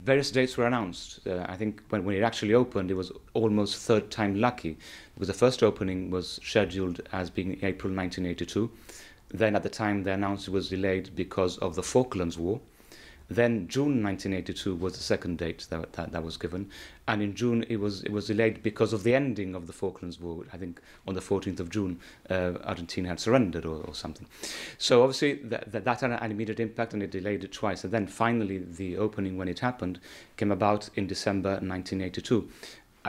Various dates were announced. I think when it actually opened, it was almost third time lucky, because the first opening was scheduled as being April 1982. Then at the time they announced it was delayed because of the Falklands War. Then June 1982 was the second date that was given, and in June it was delayed because of the ending of the Falklands War. I think on the 14th of June, Argentina had surrendered or something. So obviously that had an immediate impact, and it delayed it twice. And then finally the opening, when it happened, came about in December 1982.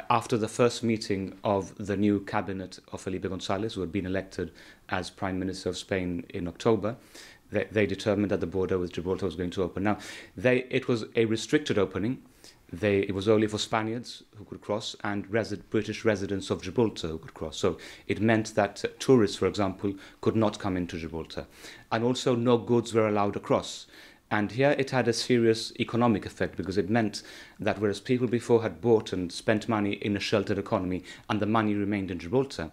After the first meeting of the new cabinet of Felipe González, who had been elected as Prime Minister of Spain in October, they determined that the border with Gibraltar was going to open. Now, it was a restricted opening. It was only for Spaniards who could cross and British residents of Gibraltar who could cross. So it meant that tourists, for example, could not come into Gibraltar. And also no goods were allowed across. And here it had a serious economic effect, because it meant that whereas people before had bought and spent money in a sheltered economy and the money remained in Gibraltar,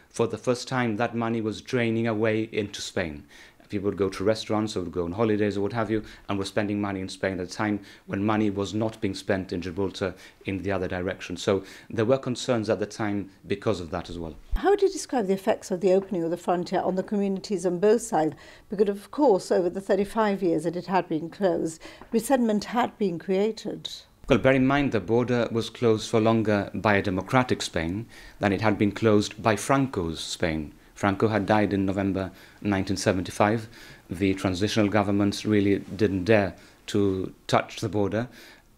for the first time that money was draining away into Spain. People would go to restaurants or would go on holidays or what have you, and were spending money in Spain at a time when money was not being spent in Gibraltar in the other direction. So there were concerns at the time because of that as well. How would you describe the effects of the opening of the frontier on the communities on both sides? Because of course, over the 35 years that it had been closed, resentment had been created. Well, bear in mind the border was closed for longer by a democratic Spain than it had been closed by Franco's Spain. Franco had died in November 1975. The transitional governments really didn't dare to touch the border.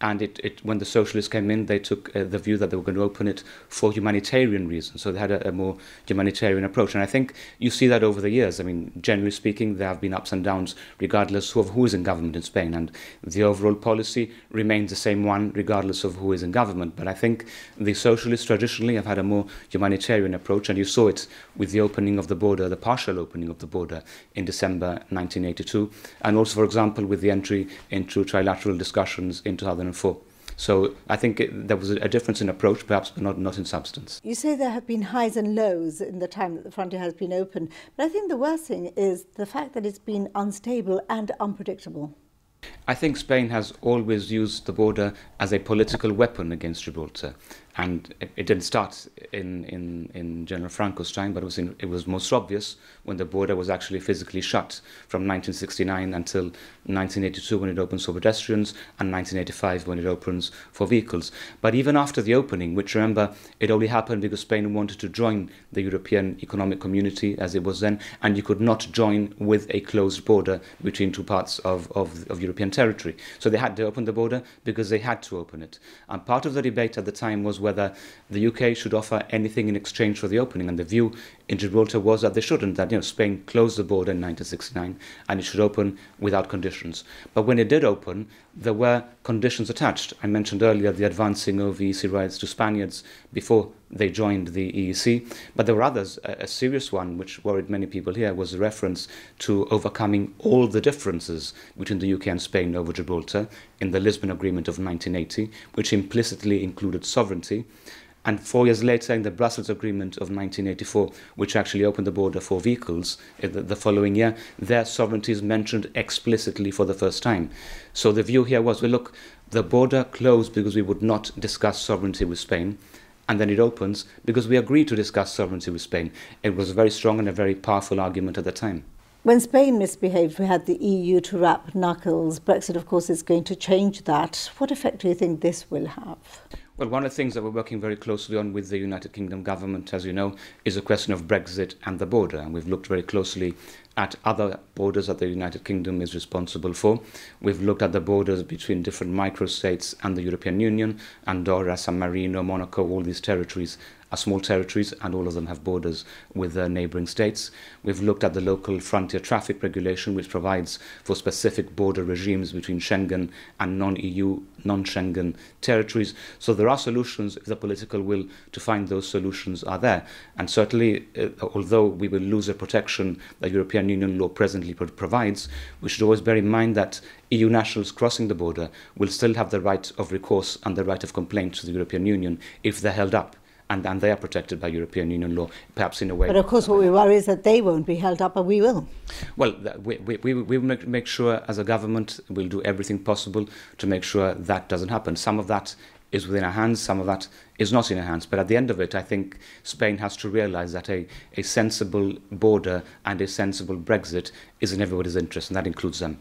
And when the socialists came in, they took the view that they were going to open it for humanitarian reasons. So they had a more humanitarian approach. And I think you see that over the years. I mean, generally speaking, there have been ups and downs regardless of who is in government in Spain. And the overall policy remains the same one regardless of who is in government. But I think the socialists traditionally have had a more humanitarian approach. And you saw it with the opening of the border, the partial opening of the border in December 1982. And also, for example, with the entry into trilateral discussions in 2004. So I think there was a difference in approach, perhaps, but not in substance. You say there have been highs and lows in the time that the frontier has been open, but I think the worst thing is the fact that it's been unstable and unpredictable. I think Spain has always used the border as a political weapon against Gibraltar. And it didn't start in General Franco's time, but it was most obvious when the border was actually physically shut from 1969 until 1982 when it opens for pedestrians, and 1985 when it opens for vehicles. But even after the opening, which, remember, it only happened because Spain wanted to join the European Economic Community as it was then, and you could not join with a closed border between two parts of European territory. So they had to open the border because they had to open it. And part of the debate at the time was whether the UK should offer anything in exchange for the opening, and the view in Gibraltar was that they shouldn't, that Spain closed the border in 1969 and it should open without conditions. But when it did open, there were conditions attached. I mentioned earlier the advancing of EEC rights to Spaniards before they joined the EEC, but there were others. A serious one, which worried many people here, was a reference to overcoming all the differences between the UK and Spain over Gibraltar in the Lisbon Agreement of 1980, which implicitly included sovereignty. And 4 years later, in the Brussels Agreement of 1984, which actually opened the border for vehicles the following year, their sovereignty is mentioned explicitly for the first time. So the view here was, well, look, the border closed because we would not discuss sovereignty with Spain, and then it opens because we agreed to discuss sovereignty with Spain. It was a very strong and a very powerful argument at the time. When Spain misbehaved, we had the EU to wrap knuckles. Brexit, of course, is going to change that. What effect do you think this will have? Well, one of the things that we're working very closely on with the United Kingdom government, as you know, is a question of Brexit and the border. And we've looked very closely at other borders that the United Kingdom is responsible for. We've looked at the borders between different microstates and the European Union, Andorra, San Marino, Monaco, all these territories are small territories, and all of them have borders with their neighbouring states. We've looked at the local frontier traffic regulation, which provides for specific border regimes between Schengen and non-EU, non-Schengen territories. So there are solutions if the political will to find those solutions are there. And certainly, although we will lose the protection that European Union law presently provides, we should always bear in mind that EU nationals crossing the border will still have the right of recourse and the right of complaint to the European Union if they're held up. and they are protected by European Union law, perhaps in a way. But of course what we worry is that they won't be held up, but we will. Well, we will make sure as a government we'll do everything possible to make sure that doesn't happen. Some of that is within our hands, some of that is not in our hands. But at the end of it, I think Spain has to realise that a sensible border and a sensible Brexit is in everybody's interest, and that includes them.